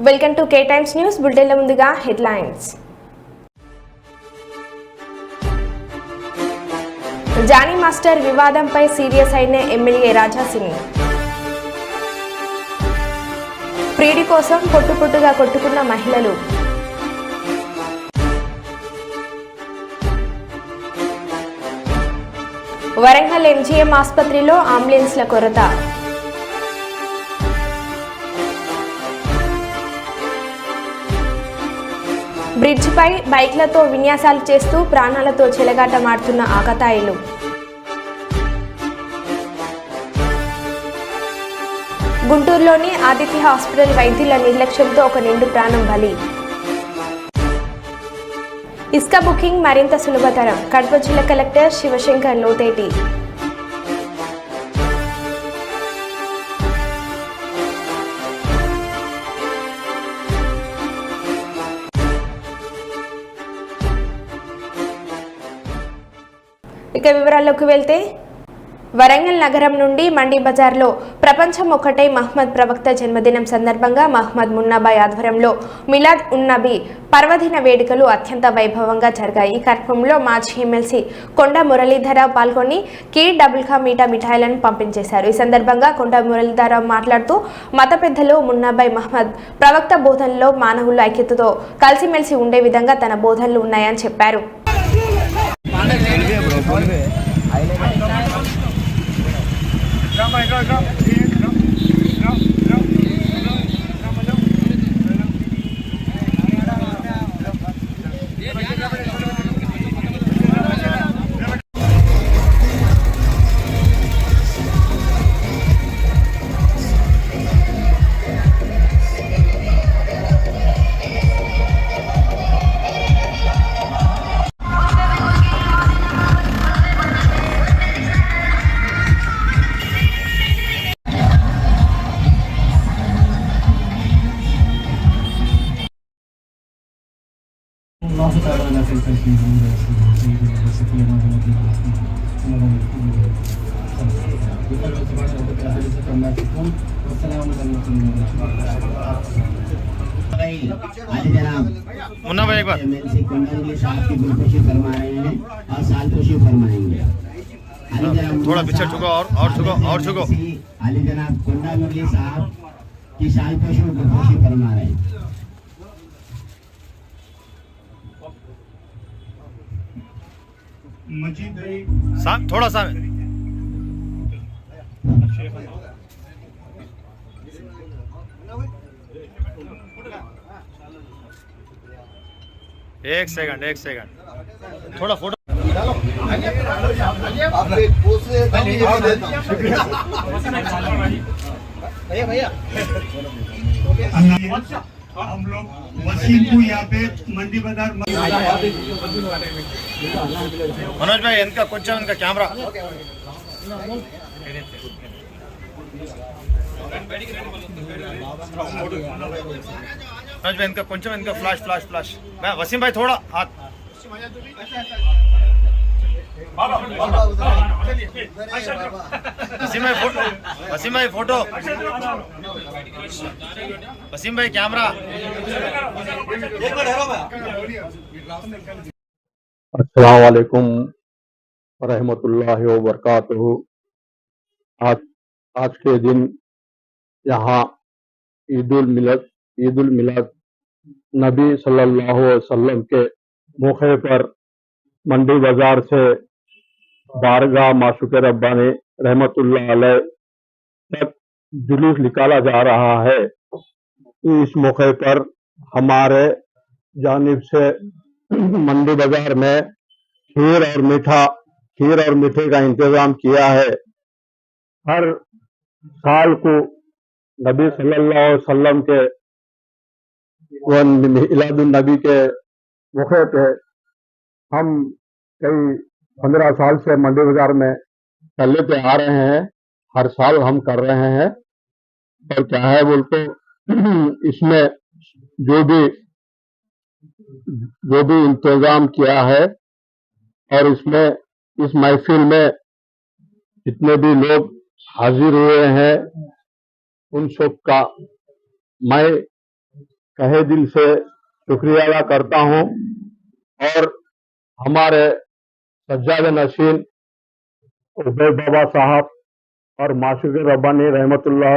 Welcome to K times news బులెటిన్ల ముందుగా headlines. Jani master వివాదంపై సీరియస్ అయిన ఎమ్మెల్యే రాజాసింగ్. ప్రీడి కోసం పొట్టుగా కొట్టుకున్న మహిళలు. వరంగల్ ఎంజీఎం ఆసుపత్రిలో అంబులెన్స్ల కొరత. బ్రిడ్జిపై బైక్లతో విన్యాసాలు చేస్తూ ప్రాణాలతో చెలగాటమాడుతున్న ఆకతాయిలు. గుంటూరులోని ఆదిత్య హాస్పిటల్ వైద్యుల నిర్లక్ష్యంతో ఒక నిండు ప్రాణం బలి. ఇసుక బుకింగ్ మరింత సులభతరం. కడప జిల్లా కలెక్టర్ శివశంకర్ లోతేటి. ఇక వివరాల్లోకి వెళ్తే, వరంగల్ నగరం నుండి మండి బజార్లో ప్రపంచం ఒక్కటే మహమ్మద్ ప్రవక్త జన్మదినం సందర్భంగా మహమ్మద్ మున్నాబాయ్ ఆధ్వర్యంలో మిలాద్ ఉన్ నబీ పర్వదిన వేడుకలు అత్యంత వైభవంగా జరిగాయి. ఈ కార్యక్రమంలో మాజీ ఎమ్మెల్సీ కొండ మురళీధరరావు పాల్గొని కీర్ డబుల్కా మీటా మిఠాయిలను పంపించేశారు. ఈ సందర్భంగా కొండ మురళీధరరావు మాట్లాడుతూ మత పెద్దలు మున్నాబాయ్ మహమ్మద్ ప్రవక్త బోధనలో మానవులు ఐక్యతతో కలిసిమెలిసి ఉండే విధంగా తన బోధనలు ఉన్నాయని చెప్పారు. मुन्ना भाई एक बार साहब की गुलपोशी फरमा रहे हैं और सालपोशी फरमाएंगे। थोड़ा पीछे झुको और झुको। अली जनाब कुंडा मुरली साहब की सालपोशी और गुलपोशी फरमा रहे हैं। मजीद भाई थोड़ा सा एक सेकंड थोड़ा फोटो भैया हम लोग वसीम को यहाँ पे मंडी बाजार मनोज भाई इनका कुछ इनका कैमरा मनोज भाई इनका कुछ इनका फ्लैश वसीम भाई थोड़ा हाथ वसीम भाई फोटो वसीम भाई कैमरा। अस्सलाम वालेकुम रहमतुल्लाहि व बरकातहू। आज के दिन यहाँ ईदुल मिलाद नबी सल्लल्लाहु अलैहि वसल्लम के मौके पर मंडी बाजार से बारगाह माशूक़ रब्बानी रहमतुल्लाह अलैह तक जुलूस निकाला जा रहा है। इस मौके पर हमारे जानिब से मंडी बाजार में खीर और मीठे का इंतजाम किया है। हर साल को नबी सल्लल्लाहु अलैहि वसल्लम के मिलादुन नबी के मौके पे हम कई 15 साल से मंडी बाजार में चलते आ रहे हैं। हर साल हम कर रहे हैं। पर क्या है बोलते इसमें जो भी इंतजाम किया है और इसमें इस महफिल में जितने भी लोग हाजिर हुए हैं उन सब का मैं तहे दिल से शुक्रिया अदा करता हूँ और हमारे सज्जाद नशीन उबैद बाबा साहब और माशूक रब्बानी रहमतुल्लाह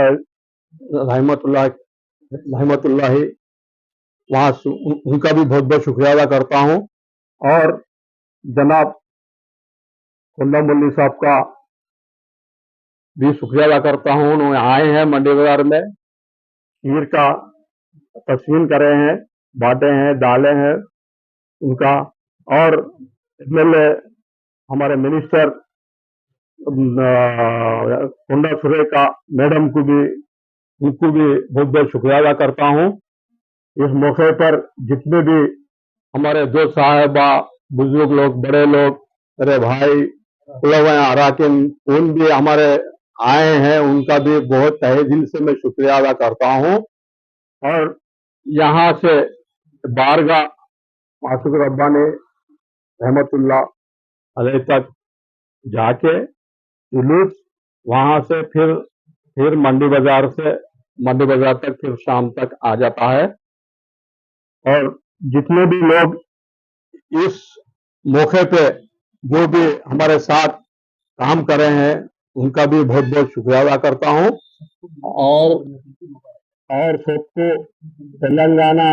वहाँ उनका भी बहुत बहुत शुक्रिया अदा करता हूँ और जनाब कुंदा मुल्ली साहब का भी शुक्रिया अदा करता हूँ। उन्होंने आए हैं मंडी बाजार में, खीर का तस्वीर करे हैं, बांटे हैं, डाले हैं उनका, और एमएलए हमारे मिनिस्टर कुंडा सुरे का मैडम को भी, उनको भी बहुत बहुत शुक्रिया अदा करता हूँ। इस मौके पर जितने भी हमारे दोस्त साहिबा, बुजुर्ग लोग, बड़े लोग, मेरे भाई अराकिन उन भी हमारे आए हैं, उनका भी बहुत तहे दिल से मैं शुक्रिया अदा करता हूँ। और यहाँ से बारगाह माशूक रब्बानी रहमतुल्लाह अलैह तक जाके जुलूस, वहां से फिर मंडी बाजार तक फिर शाम तक आ जाता है। और जितने भी लोग इस मौके पे जो भी हमारे साथ काम कर रहे हैं, उनका भी बहुत बहुत शुक्रिया अदा करता हूँ। और सबको तेलंगाना,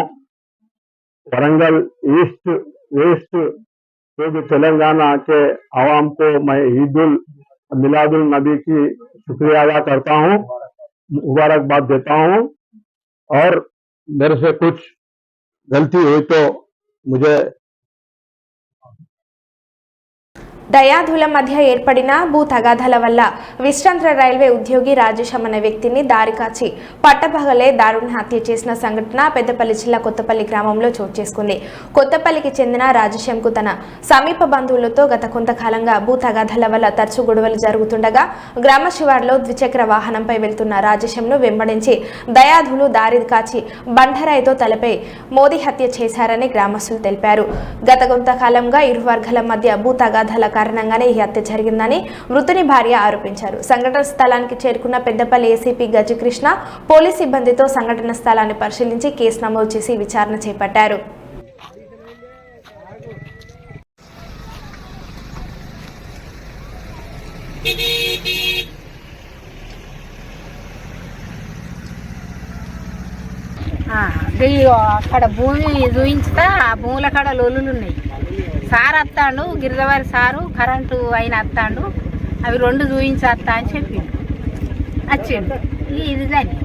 वरंगल, ईस्ट, वेस्ट, जो भी तेलंगाना के आवाम को मैं ईद-उल मिलादुल नबी की शुक्रिया अदा करता हूँ, मुबारकबाद देता हूँ। और मेरे से कुछ गलती हुई तो मुझे దయాదుల మధ్య ఏర్పడిన భూ తగాదాల వల్ల విశ్రాంత రైల్వే ఉద్యోగి రాజేష్ అనే వ్యక్తిని దారికాచి పట్టపగలే దారుణ హత్య చేసిన సంఘటన పెద్దపల్లి జిల్లా కొత్తపల్లి గ్రామంలో చోటు చేసుకుంది. కొత్తపల్లికి చెందిన రాజేష్కు తన సమీప బంధువులతో గత కొంతకాలంగా భూ తగాదాల వల్ల తరచూ గొడవలు జరుగుతుండగా గ్రామ శివార్లో ద్విచక్ర వాహనంపై వెళ్తున్న రాజేష్ను వెంబడించి దయాదులు దారి కాచి బండరాయితో తలపై మోదీ హత్య చేశారని గ్రామస్తులు తెలిపారు. గత కొంతకాలంగా ఇరు వర్గాల మధ్య భూ తగాదాల కారణంగానే ఈ హత్య జరిగిందని మృతుని భార్య ఆరోపించారు. సంఘటన స్థలానికి చేరుకున్న పెద్దపల్లి ఏసీపీ గజకృష్ణ పోలీస్ సిబ్బందితో సంఘటన స్థలాన్ని పరిశీలించి కేసు నమోదు చేసి విచారణ చేపట్టారు. అక్కడ భూమి చూయించుతా, ఆ భూముల కాడ లొల్లులు ఉన్నాయి. సార్ వస్తాడు, గిరిజవారి సారు కరెంటు అయిన వస్తాడు, అవి రెండు చూయించేస్తా అని చెప్పిండు. వచ్చిండు ఇది దాన్ని.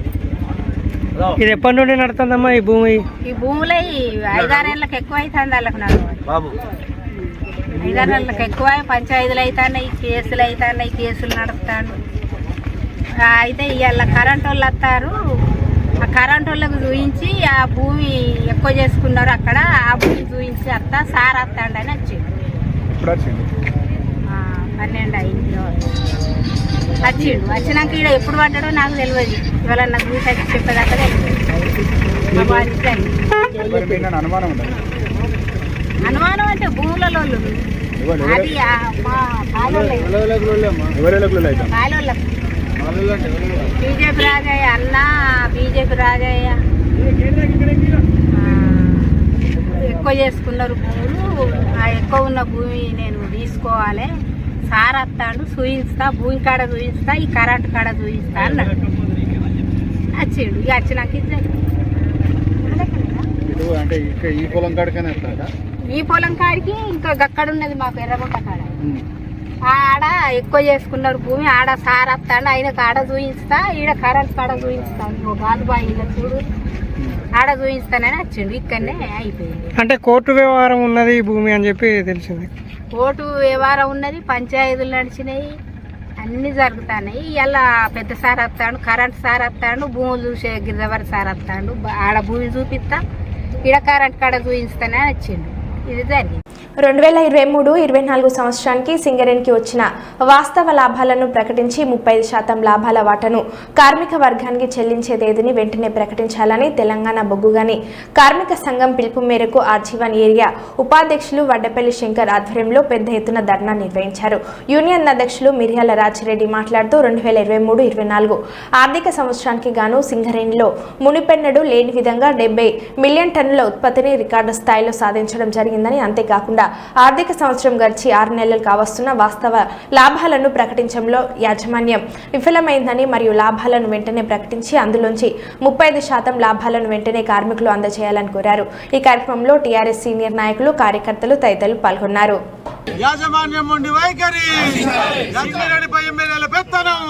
ఇది ఎప్పటి నుండి నడుతుందమ్మా ఈ భూమి? ఈ భూములో 5-6 ఏళ్ళకి ఎక్కువ అవుతుంది. వాళ్ళకి నడవాలి 5-6 ఏళ్ళకి ఎక్కువ. పంచాయతీలు అవుతున్నాయి, కేసులు అవుతున్నాయి, కేసులు నడుపుతాడు. అయితే ఇవాళ కరెంటు వాళ్ళు వస్తారు, ఆ కరెంటు వాళ్ళకి చూయించి ఆ భూమి ఎక్కువ చేసుకున్నారు. అక్కడ ఆ భూమి చూయించి వస్తా సార్ వస్తాడు అని వచ్చిండు. 12 అయింది వచ్చిండు. వచ్చినాక ఇక్కడ ఎప్పుడు పడ్డాడో నాకు తెలియదు. ఇవాళ నాకు చూసి చెప్పేదాకా తెలియదు. అనుమానం అంటే భూములలో అది మా పాలోళ్ళకు బీజేపీ రాజయ్య అన్న, బీజేపీ రాజయ్య ఎక్కువ చేసుకున్నారు భూములు. ఆ ఎక్కువ ఉన్న భూమి నేను తీసుకోవాలి, సార్ వస్తాడు చూయిస్తా, భూమి కాడ చూయిస్తా, ఈ కరెంటు కాడ చూయిస్తా అన్నాడు. వచ్చిండు. ఇక వచ్చినాక ఈ పొలం కాడికి ఇంకా అక్కడ ఉన్నది మాకు ఎర్రగొండ కాడ. ఆడ ఎక్కువ చేసుకున్నారు భూమి, ఆడ సార్ వస్తాడు, ఆయనకు ఆడ చూయిస్తా, ఈడ కరెంట్ కాడ చూయిస్తాను, గాజుబాయి చూడు ఆడ చూయిస్తానని వచ్చిండు. ఇక్కడనే అయిపోయింది. అంటే కోర్టు వ్యవహారం ఉన్నది ఈ భూమి అని చెప్పి తెలిసింది. కోర్టు వ్యవహారం ఉన్నది, పంచాయతీలు నడిచినాయి, అన్నీ జరుగుతున్నాయి. ఇలా పెద్ద సార్ వస్తాడు, కరెంట్ సార్ వస్తాడు, భూములు చూసే గిరిజవారి సార్ వస్తాడు, ఆడ భూమి చూపిస్తా, ఈడ కరెంట్ కాడ చూయిస్తానని వచ్చిండు. ఇది జరిగింది. 2023-24 సంవత్సరానికి సింగరేణికి వచ్చిన వాస్తవ లాభాలను ప్రకటించి 35% లాభాల వాటాను కార్మిక వర్గానికి చెల్లించే తేదీని వెంటనే ప్రకటించాలని తెలంగాణ బొగ్గుగని కార్మిక సంఘం పిలుపు మేరకు ఆర్జీవన్ ఏరియా ఉపాధ్యక్షులు వడ్డపల్లి శంకర్ ఆధ్వర్యంలో పెద్ద ఎత్తున ధర్నా నిర్వహించారు. యూనియన్ అధ్యక్షులు మిర్యాల రాజిరెడ్డి మాట్లాడుతూ 2023-24 ఆర్థిక సంవత్సరానికి గాను సింగరేణిలో మునిపెన్నడూ లేని విధంగా 70 మిలియన్ టన్నుల ఉత్పత్తిని రికార్డు స్థాయిలో సాధించడం జరిగిందని, అంతేకాకుండా ఆర్థిక సంవత్సరం గడిచి 6 నెలలు కావస్తున్న వాస్తవ లాభాలను ప్రకటించడంలో యాజమాన్యం విఫలమైందని మరియు లాభాలను వెంటనే ప్రకటించి అందులోంచి 35% లాభాలను వెంటనే కార్మికులు అందజేయాలని కోరారు. ఈ కార్యక్రమంలో టీఆర్ఎస్ సీనియర్ నాయకులు, కార్యకర్తలు తదితరులు పాల్గొన్నారు. యాజమాన్యం మొండి వైఖరి, యాజమాన్యాలపై ఎమ్మెల్యేల పెత్తనం.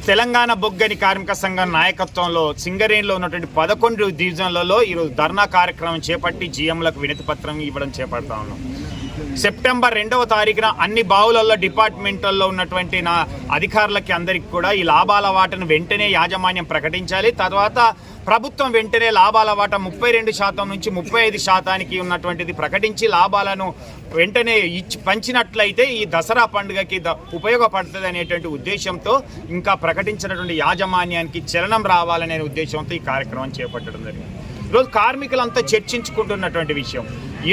తెలంగాణ బొగ్గని కార్మిక సంఘం నాయకత్వంలో సింగరేణిలో ఉన్నటువంటి 11 డివిజన్లలో ఈరోజు ధర్నా కార్యక్రమం చేపట్టి జీఎంలకు వినతి పత్రం ఇవ్వడం చేపడతా ఉన్నాం. సెప్టెంబర్ 2వ తారీఖున అన్ని బావులలో డిపార్ట్మెంట్లలో ఉన్నటువంటి నా అధికారులకి అందరికీ కూడా ఈ లాభాల వాటను వెంటనే యాజమాన్యం ప్రకటించాలి. తర్వాత ప్రభుత్వం వెంటనే లాభాల వాటా 32% నుంచి 35%కి ఉన్నటువంటిది ప్రకటించి లాభాలను వెంటనే పంచినట్లయితే ఈ దసరా పండుగకి ఉపయోగపడుతుంది అనేటువంటి ఉద్దేశంతో ఇంకా ప్రకటించినటువంటి యాజమాన్యానికి చలనం రావాలనే ఉద్దేశంతో ఈ కార్యక్రమం చేపట్టడం జరిగింది. ఈరోజు కార్మికులంతా చర్చించుకుంటున్నటువంటి విషయం,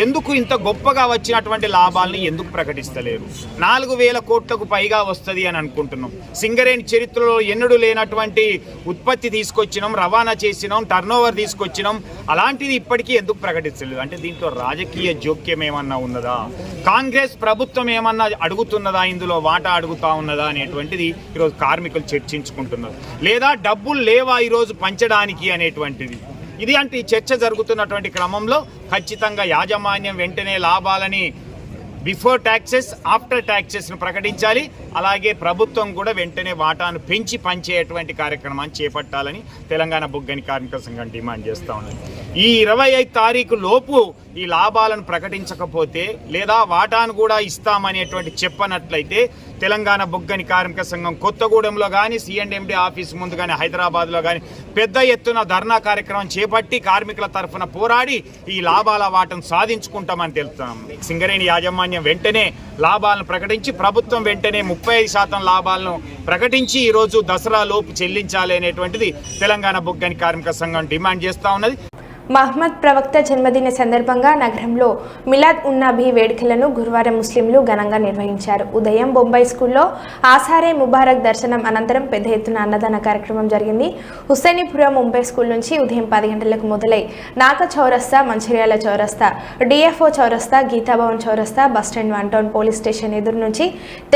ఎందుకు ఇంత గొప్పగా వచ్చినటువంటి లాభాలను ఎందుకు ప్రకటిస్తలేరు? 4,000 కోట్లకు పైగా వస్తుంది అని అనుకుంటున్నాం. సింగరేణి చరిత్రలో ఎన్నడూ లేనటువంటి ఉత్పత్తి తీసుకొచ్చినాం, రవాణా చేసినాం, టర్నోవర్ తీసుకొచ్చినాం. అలాంటిది ఇప్పటికీ ఎందుకు ప్రకటిస్తలేదు? అంటే దీంట్లో రాజకీయ జోక్యం ఏమన్నా ఉన్నదా? కాంగ్రెస్ ప్రభుత్వం ఏమన్నా అడుగుతున్నదా? ఇందులో వాటా అడుగుతా ఉన్నదా అనేటువంటిది ఈరోజు కార్మికులు చర్చించుకుంటున్నారు. లేదా డబ్బులు లేవా ఈరోజు పంచడానికి అనేటువంటిది. ఇది అంటే ఈ చర్చ జరుగుతున్నటువంటి క్రమంలో ఖచ్చితంగా యాజమాన్యం వెంటనే లాభాలని బిఫోర్ ట్యాక్సెస్, ఆఫ్టర్ ట్యాక్సెస్ను ప్రకటించాలి. అలాగే ప్రభుత్వం కూడా వెంటనే వాటాను పెంచి పంచేటువంటి కార్యక్రమాన్ని చేపట్టాలని తెలంగాణ బొగ్గని కార్మిక సంఘం డిమాండ్ చేస్తూ ఉన్నది. ఈ 25 తారీఖు లోపు ఈ లాభాలను ప్రకటించకపోతే లేదా వాటాను కూడా ఇస్తామనేటువంటి చెప్పనట్లయితే తెలంగాణ బొగ్గని కార్మిక సంఘం కొత్తగూడెంలో కానీ, సిఎండ్ఎండి ఆఫీస్ ముందు కానీ, హైదరాబాద్లో కానీ పెద్ద ఎత్తున ధర్నా కార్యక్రమం చేపట్టి కార్మికుల తరఫున పోరాడి ఈ లాభాల వాటను సాధించుకుంటామని తెలుపుతున్నాం. సింగరేణి యాజమాన్యం వెంటనే లాభాలను ప్రకటించి ప్రభుత్వం వెంటనే 35% లాభాలను ప్రకటించి ఈరోజు దసరా లోపు చెల్లించాలి అనేటువంటిది తెలంగాణ బొగ్గని కార్మిక సంఘం డిమాండ్ చేస్తూ ఉన్నది. మహమ్మద్ ప్రవక్త జన్మదిన సందర్భంగా నగరంలో మిలాద్ ఉన్ నబీ వేడుకలను గురువారం ముస్లింలు ఘనంగా నిర్వహించారు. ఉదయం బొంబాయి స్కూల్లో ఆసారే ముబారక్ దర్శనం అనంతరం పెద్ద ఎత్తున అన్నదాన కార్యక్రమం జరిగింది. హుస్సేనీపురం ముంబై స్కూల్ నుంచి ఉదయం 10 గంటలకు మొదలై నాక చౌరస్తా, మంచిర్యాల చౌరస్తా, డిఎఫ్ఓ చౌరస్తా, గీతాభవన్ చౌరస్తా, బస్టాండ్, 1 టౌన్ పోలీస్ స్టేషన్ ఎదురు నుంచి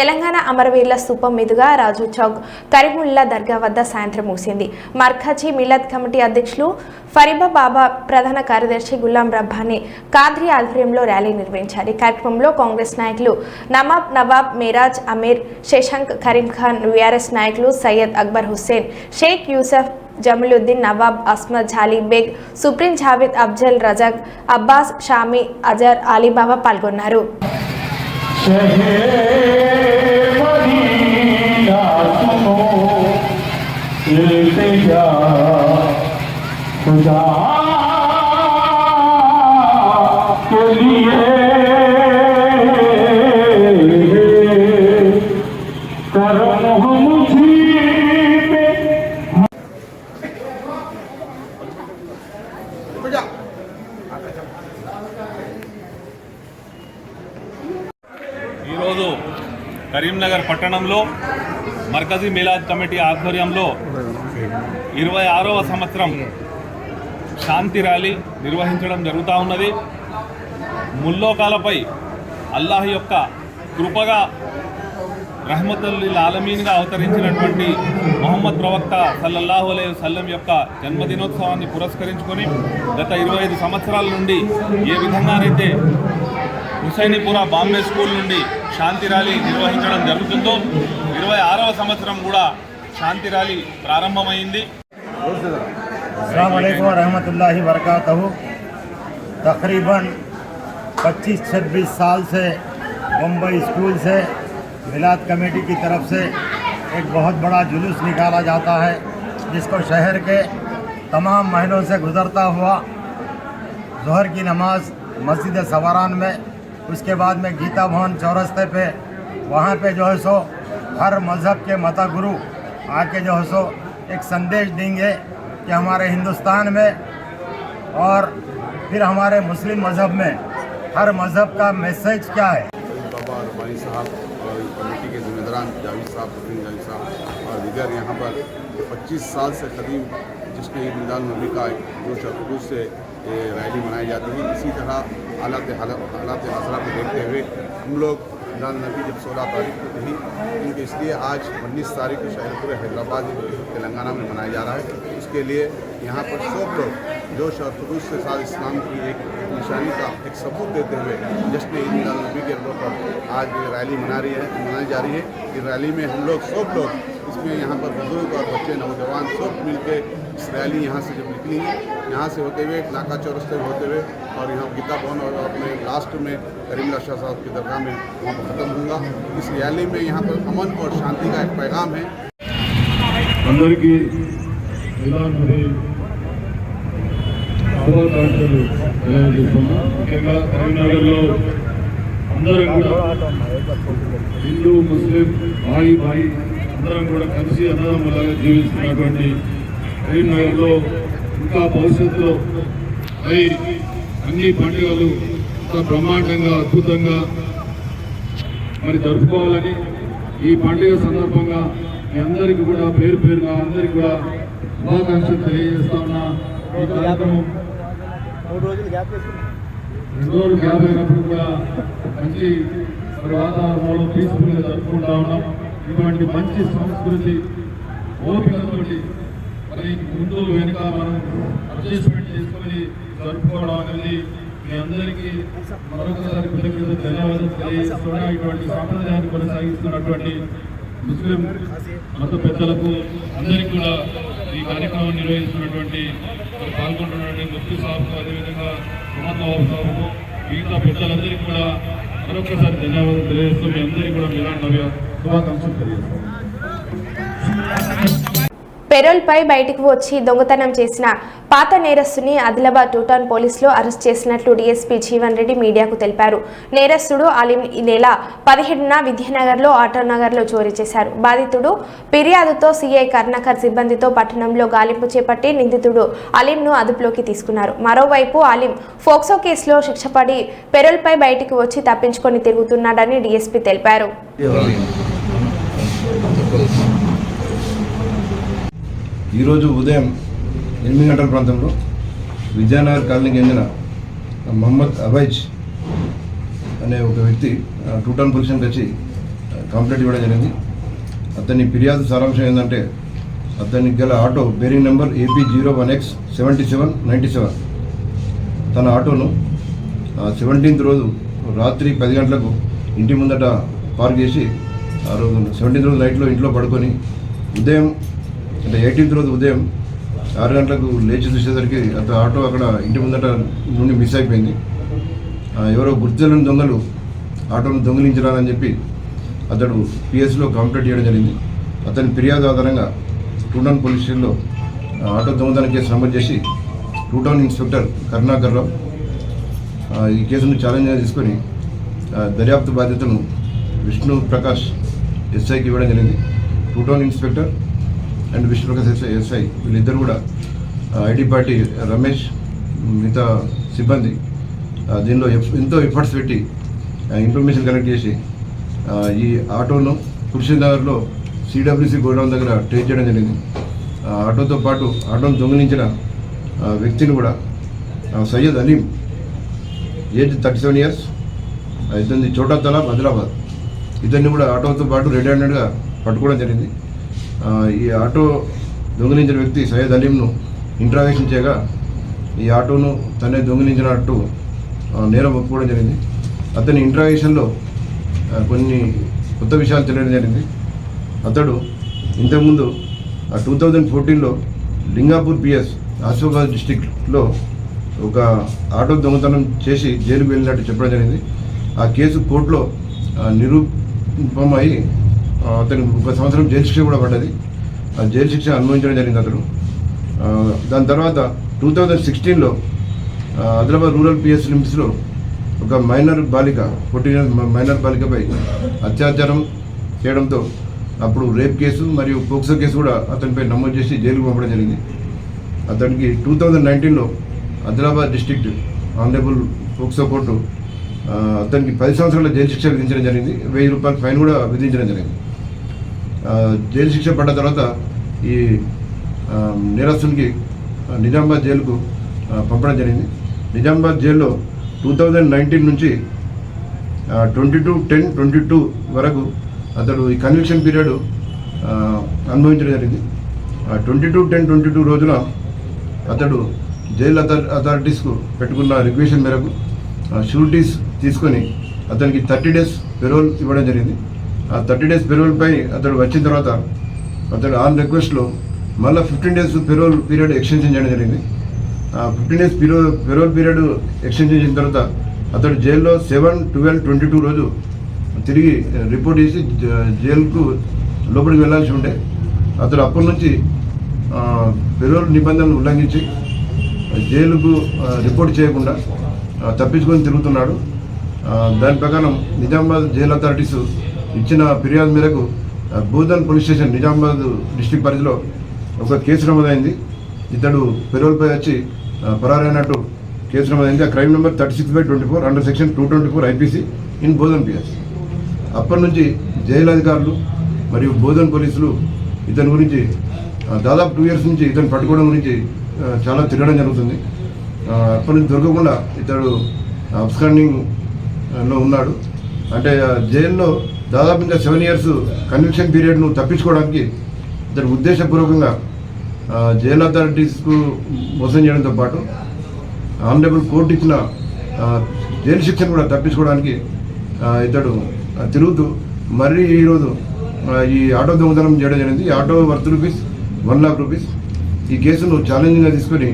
తెలంగాణ అమరవీరుల స్తూపం మీదుగా రాజు చౌక్, కరీముల్లా దర్గా వద్ద సాయంత్రం ముగిసింది. మర్కజీ మిలాద్ కమిటీ అధ్యక్షులు ఫరీబా బాబా, ప్రధాన కార్యదర్శి గులాం రబ్బానీ కాద్రి ఆధ్వర్యంలో ర్యాలీ నిర్వహించారు. ఈ కార్యక్రమంలో కాంగ్రెస్ నాయకులు నవాబ్ మేరాజ్, అమీర్, శశాంక్, కరీం ఖాన్, వీఆర్ఎస్ నాయకులు సయ్యద్ అక్బర్ హుస్సేన్, షేక్ యూసఫ్, జమలుద్దీన్, నవాబ్, అస్మద్, జాలీ బేగ్, సుప్రీం, జావేద్, అఫ్జల్, రజాక్, అబ్బాస్, షామీ, అజర్, అలీబాబా పాల్గొన్నారు. ఈరోజు కరీంనగర్ పట్టణంలో మర్కజీ మిలాద్ కమిటీ ఆధ్వర్యంలో 26వ సంవత్సరం శాంతి ర్యాలీ నిర్వహించడం జరుగుతూ ఉన్నది. ముల్లోకాలపై అల్లాహ్ యొక్క కృపగా రహ్మతుల్ ఆలమీన్గా అవతరించినటువంటి మొహమ్మద్ ప్రవక్త సల్లల్లాహు అలైహి వసల్లం యొక్క జన్మదినోత్సవాన్ని పురస్కరించుకొని గత 25 సంవత్సరాల నుండి ఏ విధంగానైతే హుస్సేనీపుర బాంబే స్కూల్ నుండి శాంతి ర్యాలీ నిర్వహించడం జరుగుతుందో 26వ సంవత్సరం కూడా శాంతి ర్యాలీ ప్రారంభమైంది. अस्सलाम वालेकुम रहमतुल्लाहि वबरकातुहू। तकरीबन 25-26 साल से मुंबई स्कूल से मिलाद कमेटी की तरफ से एक बहुत बड़ा जुलूस निकाला जाता है, जिसको शहर के तमाम महलों से गुजरता हुआ ज़ोहर की नमाज मस्जिद सवारान में, उसके बाद में गीता भवन चौरस्ते पे, वहाँ पे जो है सो हर मज़हब के मता गुरु आके जो है सो एक संदेश देंगे कि हमारे हिंदुस्तान में और फिर हमारे मुस्लिम मज़हब में हर मज़हब का मैसेज क्या है। बाबा रबानी साहब और कमेटी के जिम्मेदारान जावेद साहब, परवीन जावेद साहब और दीगर यहाँ पर 25 साल से कदीम जिसमें ईद मिलाद नबी का जोश और खलूस से रैली मनाई जाती है। इसी तरह हालात हासरा को देखते हुए हम लोग मिलाद नबी जब 16 तारीख को थी, क्योंकि इसलिए आज 19 तारीख को शायद पूरे हैदराबाद तेलंगाना में मनाया जा रहा है। उसके लिए यहाँ पर सब लोग जोश और खलूस के साथ इस्लाम की एक निशानी का एक सबूत देते हुए जश्न ईद मिलाद नबी के अवसर पर आज ये रैली मनाई जा रही है। इस रैली में हम लोग सब लोग इसमें यहाँ पर बुजुर्ग और बच्चे नौजवान सब मिलकर इस रैली यहाँ से जब निकली है, यहाँ से होते हुए नाका चौरस्ते होते हुए और यहाँ गीता भवन और अपने लास्ट में करीमुल्लाह शाह साहब की दरगाह में वहाँ पर ख़त्म होगा। इस रैली में यहाँ पर अमन और शांति का एक पैगाम है। అందరికీ మిలాద్ నబీ శుభాకాంక్షలు తెలియజేస్తున్నా. ముఖ్యంగా కరీంనగర్లో అందరం కూడా హిందూ ముస్లిం భాయి అందరం కూడా కలిసి అన్నదమ్ములాగా జీవిస్తున్నటువంటి కరీంనగర్లో ఇంకా భవిష్యత్తులో మరి అన్ని పండుగలు ఇంకా బ్రహ్మాండంగా అద్భుతంగా మరి జరుపుకోవాలని ఈ పండుగ సందర్భంగా మీ అందరికీ కూడా పేరు పేరుగా అందరికీ కూడా శుభాకాంక్షలు తెలియజేస్తా ఉన్నా. ఈ కార్యక్రమం 2 రోజులు గ్యాప్ అయినప్పుడు కూడా మంచి మరి వాతావరణంలో పీస్ఫుల్గా జరుపుకుంటా ఉన్నాం. ఇటువంటి మంచి సంస్కృతి ఓపికతోటి మరి ముందు వెనుక మనం అడ్జస్ట్మెంట్ చేసుకొని జరుపుకోవడం అనేది మీ అందరికీ మరొకసారి కృతజ్ఞతలు ధన్యవాదాలు తెలియజేస్తున్నా. ఇటువంటి సాంప్రదాయాన్ని కొనసాగిస్తున్నటువంటి ముస్లిం మత పెద్దలకు అందరికీ కూడా ఈ కార్యక్రమం నిర్వహిస్తున్నటువంటి పాల్గొంటున్నటువంటి ముఫ్తీ సాబ్కు, అదేవిధంగా మహమ్మద్ సాబ్కు, మిగతా పెద్దలందరికీ కూడా మరొకసారి ధన్యవాదాలు తెలియజేస్తూ మీ అందరికీ కూడా మిలాద్ నబీ శుభాకాంక్షలు తెలియజేస్తాం. పెరోల్పై బయటకు వచ్చి దొంగతనం చేసిన పాత నేరస్తుని ఆదిలాబాద్ 2 టౌన్ పోలీసులు అరెస్ట్ చేసినట్లు డీఎస్పీ జీవన్ రెడ్డి మీడియాకు తెలిపారు. నేరస్తుడు అలీం ఈ నెల 17న విద్యానగర్లో ఆటోనగర్లో చోరీ చేశారు. బాధితుడు ఫిర్యాదుతో సీఐ కర్ణాకర్ సిబ్బందితో పట్టణంలో గాలింపు చేపట్టి నిందితుడు అలీంను అదుపులోకి తీసుకున్నారు. మరోవైపు అలీం ఫోక్సో కేసులో శిక్ష పడి పెరోల్పై బయటకు వచ్చి తప్పించుకొని తిరుగుతున్నాడని డీఎస్పీ తెలిపారు. ఈరోజు ఉదయం 8 గంటల ప్రాంతంలో విద్యానగర్ కాలనీకి చెందిన మహమ్మద్ అబైజ్ అనే ఒక వ్యక్తి 2 టౌన్ పోలీస్ స్టేషన్కి వచ్చి కంప్లైంట్ ఇవ్వడం జరిగింది. అతని ఫిర్యాదు సారాంశం ఏంటంటే అతనికి గల ఆటో బేరింగ్ నెంబర్ AP01X7797 తన ఆటోను 17th రోజు రాత్రి 10 గంటలకు ఇంటి ముందట పార్క్ చేసి ఆ రోజు 17th రోజు నైట్లో ఇంట్లో పడుకొని ఉదయం అంటే 18th రోజు ఉదయం 6 గంటలకు లేచి చూసేసరికి అతను ఆటో అక్కడ ఇంటి ముందట నుండి మిస్ అయిపోయింది. ఎవరో గుర్తులేని దొంగలు ఆటోను దొంగిలించరానని చెప్పి అతడు పిఎస్లో కంప్లైంట్ చేయడం జరిగింది. అతని ఫిర్యాదు ఆధారంగా 2 టౌన్ పోలీస్ స్టేషన్లో ఆటో దొంగతనం కేసు నమోదు చేసి 2 టౌన్ ఇన్స్పెక్టర్ కరుణాకర్ రావు ఈ కేసును ఛాలెంజ్గా తీసుకొని దర్యాప్తు బాధ్యతను విష్ణు ప్రకాష్ ఎస్ఐకి ఇవ్వడం జరిగింది. 2 town inspector and Vishnu Prakash SI వీళ్ళిద్దరు కూడా ఐడి పార్టీ రమేష్ మిగతా సిబ్బంది దీనిలో ఎంతో ఎఫర్ట్స్ పెట్టి ఇన్ఫర్మేషన్ కలెక్ట్ చేసి ఈ ఆటోను కుర్షినగర్లో సిడబ్ల్యూసి గోడౌన్ దగ్గర ట్రేస్ చేయడం జరిగింది. ఆటోతో పాటు ఆటోను దొంగిలించిన వ్యక్తిని కూడా సయ్యద్ అలీం ఏజ్ 37 years, ఇతని చోటా తలాబ్ ఆదిలాబాద్, ఇతన్ని కూడా ఆటోతో పాటు రెడ్ హ్యాండెడ్గా పట్టుకోవడం జరిగింది. ఈ ఆటో దొంగిలించిన వ్యక్తి సయ్యద్ అలీంను ఇంట్రాగేషన్ చేయగా ఈ ఆటోను తనే దొంగిలించినట్టు నేరం ఒప్పుకోవడం జరిగింది. అతని ఇంట్రాగేషన్లో కొన్ని కొత్త విషయాలు తెలియడం జరిగింది. అతడు ఇంతకుముందు 2014లో లింగాపూర్ పిఎస్ ఆసిఫాబాద్ డిస్టిక్లో ఒక ఆటో దొంగతనం చేసి జైలుకు వెళ్ళినట్టు చెప్పడం జరిగింది. ఆ కేసు కోర్టులో నిరూపమై అతనికి 1 సంవత్సరం జైలు శిక్ష కూడా పడ్డది. ఆ జైలు శిక్ష అనుభవించడం జరిగింది అతను. దాని తర్వాత 2016లో ఆదిలాబాద్ రూరల్ పిఎస్ లిమిట్స్లో ఒక మైనర్ బాలిక 14 ఇయర్స్ మైనర్ బాలికపై అత్యాచారం చేయడంతో అప్పుడు రేప్ కేసు మరియు పోక్సో కేసు కూడా అతనిపై నమోదు చేసి జైలుకు పంపడం జరిగింది. అతనికి 2019లో Adilabad district honourable POCSO court అతనికి 10 సంవత్సరాల జైలు శిక్ష విధించడం జరిగింది. 1000 రూపాయల ఫైన్ కూడా విధించడం జరిగింది. జైలు శిక్ష పడ్డ తర్వాత ఈ నేరస్తునికి నిజామాబాద్ జైలుకు పంపడం జరిగింది. నిజామాబాద్ జైల్లో 2019 నుంచి 22/10/22 వరకు అతడు ఈ కన్విక్షన్ పీరియడ్ అనుభవించడం జరిగింది. 22/10/22 రోజున అతడు జైలు అథారిటీస్కు పెట్టుకున్న రిక్వెషన్ మేరకు షూరిటీస్ తీసుకొని అతనికి 30 days పెరోల్ ఇవ్వడం జరిగింది. ఆ 30 days పెరోల్పై అతడు వచ్చిన తర్వాత అతడు ఆన్ రిక్వెస్ట్లో మళ్ళీ 15 days పెరోల్ పీరియడ్ ఎక్స్టెన్షన్ చేయడం జరిగింది. 15 days పెరోల్ పీరియడ్ ఎక్స్టెన్షన్ చేసిన తర్వాత అతడు జైల్లో 7/12/22 రోజు తిరిగి రిపోర్ట్ చేసి జైలుకు లోపలికి వెళ్ళాల్సి ఉంటే అతడు అప్పటి నుంచి పెరోల్ నిబంధనలు ఉల్లంఘించి జైలుకు రిపోర్ట్ చేయకుండా తప్పించుకొని తిరుగుతున్నాడు. దాని ప్రకారం నిజామాబాద్ జైలు అథారిటీస్ ఇచ్చిన ఫిర్యాదు మేరకు Bodhan police station Nizamabad district పరిధిలో ఒక కేసు నమోదైంది. ఇతడు పెరోల్పై వచ్చి పరారైనట్టు కేసు నమోదైంది. ఆ crime number 36/24 under section 224 IPC in Bodhan PS. అప్పటి నుంచి జైలు అధికారులు మరియు బోధన్ పోలీసులు ఇతని గురించి దాదాపు 2 years నుంచి ఇతను పట్టుకోవడం గురించి చాలా తిరగడం జరుగుతుంది. అప్పటి నుంచి దొరకకుండా ఇతడు అబ్స్కాండింగ్లో ఉన్నాడు. అంటే జైల్లో దాదాపు ఇంకా 7 years కన్విక్షన్ పీరియడ్ను తప్పించుకోవడానికి ఇతడు ఉద్దేశపూర్వకంగా జైలు అథారిటీస్కు మోసం చేయడంతో పాటు ఆనరబుల్ కోర్టు ఇచ్చిన జైలు శిక్షను కూడా తప్పించుకోవడానికి ఇతడు తిరుగుతూ మరీ ఈరోజు ఈ ఆటో దొంగతనం చేయడం జరిగింది. ఈ ఆటో వర్త్ ₹1 lakh. ఈ కేసును ఛాలెంజింగ్గా తీసుకొని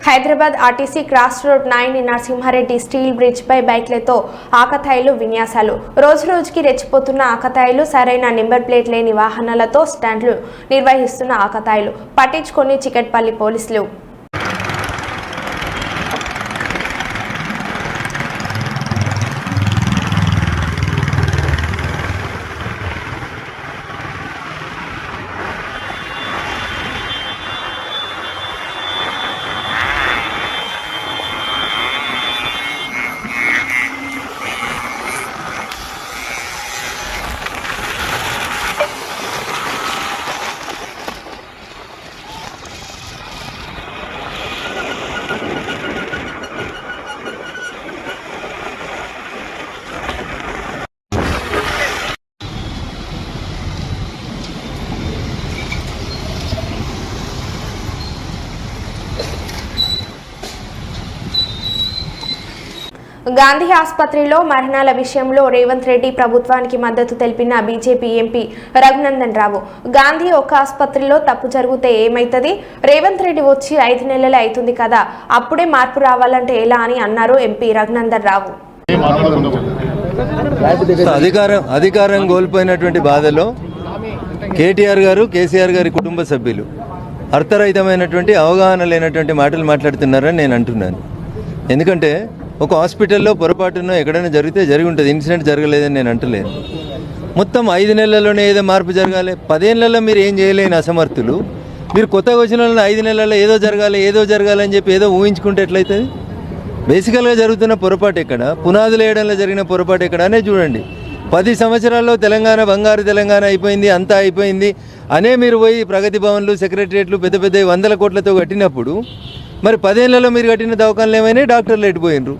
Hyderabad RTC cross road 9 Narasimha Reddy steel bridge పై బైక్లతో ఆకతాయిలు విన్యాసాలు. రోజురోజుకి రెచ్చిపోతున్న ఆకతాయిలు, సరైన నెంబర్ ప్లేట్ లేని వాహనాలతో స్టాండ్లు నిర్వహిస్తున్న ఆకతాయిలు పట్టించుకొని చికట్పల్లి పోలీసులు. గాంధీ ఆసుపత్రిలో మరణాల విషయంలో రేవంత్ రెడ్డి ప్రభుత్వానికి మద్దతు తెలిపిన బీజేపీ ఎంపీ రఘునందన్ రావు. గాంధీ ఒక ఆసుపత్రిలో తప్పు జరిగితే ఏమైతుంది? రేవంత్ రెడ్డి వచ్చి 5 నెలలే అవుతుంది కదా, అప్పుడే మార్పు రావాలంటే ఎలా అని అన్నారు ఎంపీ రఘునందన్ రావు. అధికారం కోల్పోయినటువంటి బాధలో కేటీఆర్ గారు, కేసీఆర్ గారి కుటుంబ సభ్యులు అర్థరహితమైనటువంటి అవగాహన లేనటువంటి మాటలు మాట్లాడుతున్నారని నేను అంటున్నాను. ఎందుకంటే ఒక హాస్పిటల్లో పొరపాటునో ఎక్కడైనా జరిగితే జరిగి ఉంటుంది, ఇన్సిడెంట్ జరగలేదని నేను అంటలేను. మొత్తం 5 నెలల్లోనే ఏదో మార్పు జరగాలి. 10 ఏళ్లలో మీరు ఏం చేయలేని అసమర్థులు మీరు కొత్తగా వచ్చిన వాళ్ళని 5 నెలల్లో ఏదో జరగాలి అని చెప్పి ఏదో ఊహించుకుంటే ఎట్లయితుంది? బేసికల్గా జరుగుతున్న పొరపాటు ఎక్కడ, పునాదులు వేయడంలో జరిగిన పొరపాటు ఎక్కడ అనే చూడండి. 10 సంవత్సరాల్లో తెలంగాణ బంగారు తెలంగాణ అయిపోయింది, అంతా అయిపోయింది అనే మీరు పోయి ప్రగతి భవన్లు, సెక్రటరియట్లు పెద్ద 100 కోట్లతో కట్టినప్పుడు మరి 10 ఏళ్లలో మీరు కట్టిన దవాఖానలు ఏమైనా డాక్టర్లు ఎట్టిపోయినరు?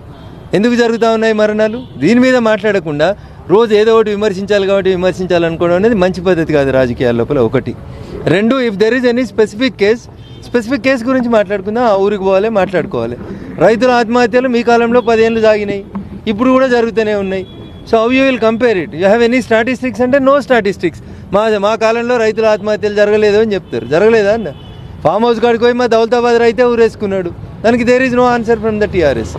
ఎందుకు జరుగుతూ ఉన్నాయి మరణాలు? దీని మీద మాట్లాడకుండా రోజు ఏదో ఒకటి విమర్శించాలి కాబట్టి విమర్శించాలనుకోవడం అనేది మంచి పద్ధతి కాదు రాజకీయాల లోపల. 1. 2, if there is any specific case గురించి మాట్లాడుకుందాం, ఆ ఊరికి పోవాలి, మాట్లాడుకోవాలి. రైతుల ఆత్మహత్యలు మీ కాలంలో 10 ఏళ్ళు సాగినాయి, ఇప్పుడు కూడా జరుగుతూనే ఉన్నాయి. So how you will compare it? You have any statistics అంటే నో స్టాటిస్టిక్స్. మా కాలంలో రైతుల ఆత్మహత్యలు జరగలేదు అని చెప్తారు. జరగలేదా అన్న? ఫామ్ హౌస్ కాడికి పోయి మా దౌలతాబాద్ రైతే ఊరేసుకున్నాడు. దానికి there is no answer from the TRS.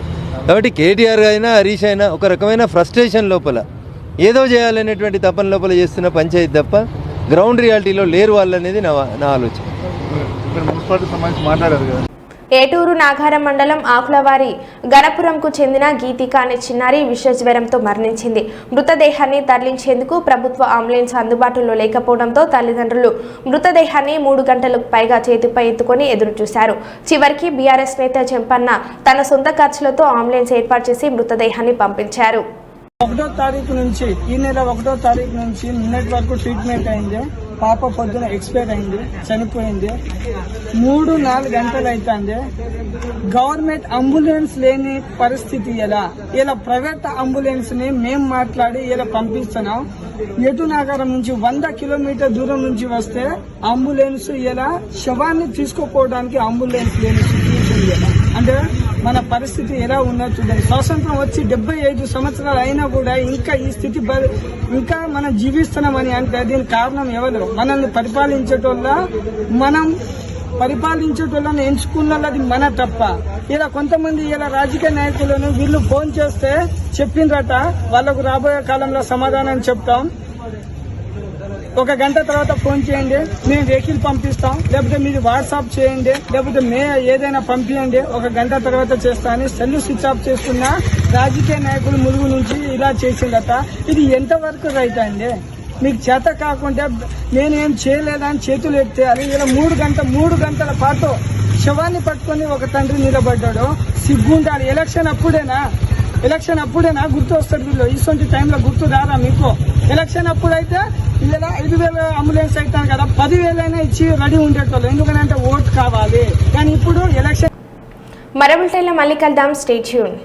కాబట్టి కేటీఆర్ అయినా హరీష్ అయినా ఒక రకమైన ఫ్రస్ట్రేషన్ లోపల ఏదో చేయాలనేటువంటి తపన లోపల చేస్తున్న పంచాయతీ తప్ప గ్రౌండ్ రియాలిటీలో లేరు వాళ్ళనేది నా ఆలోచన. మున్సిపాలిటీ సంబంధించి మాట్లాడారు కదా. ఏటూరు నాగారం మండలం ఆకులవారి గణపురంకు చెందిన గీతిక అనే చిన్నారి విషజ్వరంతో మరణించింది. మృతదేహాన్ని తరలించేందుకు ప్రభుత్వ అంబులెన్స్ అందుబాటులో లేకపోవడంతో తల్లిదండ్రులు మృతదేహాన్ని 3 గంటలకు పైగా చేతిపై ఎత్తుకొని ఎదురుచూశారు. చివరికి బీఆర్ఎస్ నేత చెంపన్న తన సొంత ఖర్చులతో అంబులెన్స్ ఏర్పాటు చేసి మృతదేహాన్ని పంపించారు. 1వ తారీఖు నుంచి ఈ నెల 1వ తారీఖు నుంచి నిన్నటి వరకు ట్రీట్మెంట్ అయింది. పాప పొద్దున ఎక్స్పైర్ అయింది, చనిపోయింది. 3-4 గంటలు అవుతుంది. గవర్నమెంట్ అంబులెన్స్ లేని పరిస్థితి ఇలా ప్రైవేట్ అంబులెన్స్ ని మేము మాట్లాడి ఇలా పంపిస్తున్నాం. ఏటూరు నాగారం నుంచి 100 కిలోమీటర్ దూరం నుంచి వస్తే అంబులెన్స్ ఇలా శవాన్ని తీసుకుపోవడానికి అంబులెన్స్ లేని సిచ్యువేషన్. అంటే మన పరిస్థితి ఎలా ఉన్నది చూడండి. స్వాతంత్రం వచ్చి 75 సంవత్సరాలు అయినా కూడా ఇంకా ఈ స్థితి ఇంకా మనం జీవిస్తున్నామని అంటే దీనికి కారణం ఎవరు? మనల్ని పరిపాలించేటోళ్ళని ఎంచుకున్నది మన తప్ప. ఇలా కొంతమంది ఇలా రాజకీయ నాయకులను వీళ్ళు ఫోన్ చేస్తే చెప్పిండ్రట వాళ్ళకు రాబోయే కాలంలో సమాధానం చెప్తాం, 1 గంట తర్వాత ఫోన్ చేయండి, మేము వెహికల్ పంపిస్తాం, లేకపోతే మీరు వాట్సాప్ చేయండి, లేకపోతే ఏదైనా పంపించండి, 1 గంట తర్వాత చేస్తా అని సెల్లు స్విచ్ ఆఫ్ చేసుకున్న రాజకీయ నాయకులు ములుగు నుంచి ఇలా చేసిందట. ఇది ఎంతవరకు రైట్ అండి? మీకు చేత కాకుండా నేనేం చేయలేదని చేతులు ఎత్తే అది ఇలా 3 గంటల పాటు శవాన్ని పట్టుకొని ఒక తండ్రి నిలబడ్డాడు. సిగ్గుండాలి. ఎలక్షన్ అప్పుడేనా గుర్తు వస్తారు వీళ్ళు? ఇటువంటి టైంలో గుర్తు రారా మీకు? ఎలక్షన్ అప్పుడైతే ఇలా 5,000 అంబులెన్స్ అవుతాను కదా, 10,000 అయినా ఇచ్చి రెడీ ఉండేటోళ్ళు. ఎందుకంటే ఓట్ కావాలి. కానీ ఇప్పుడు ఎలక్షన్. మరో బులెటిన్లో మళ్ళీ కలుద్దాం. Stay tune.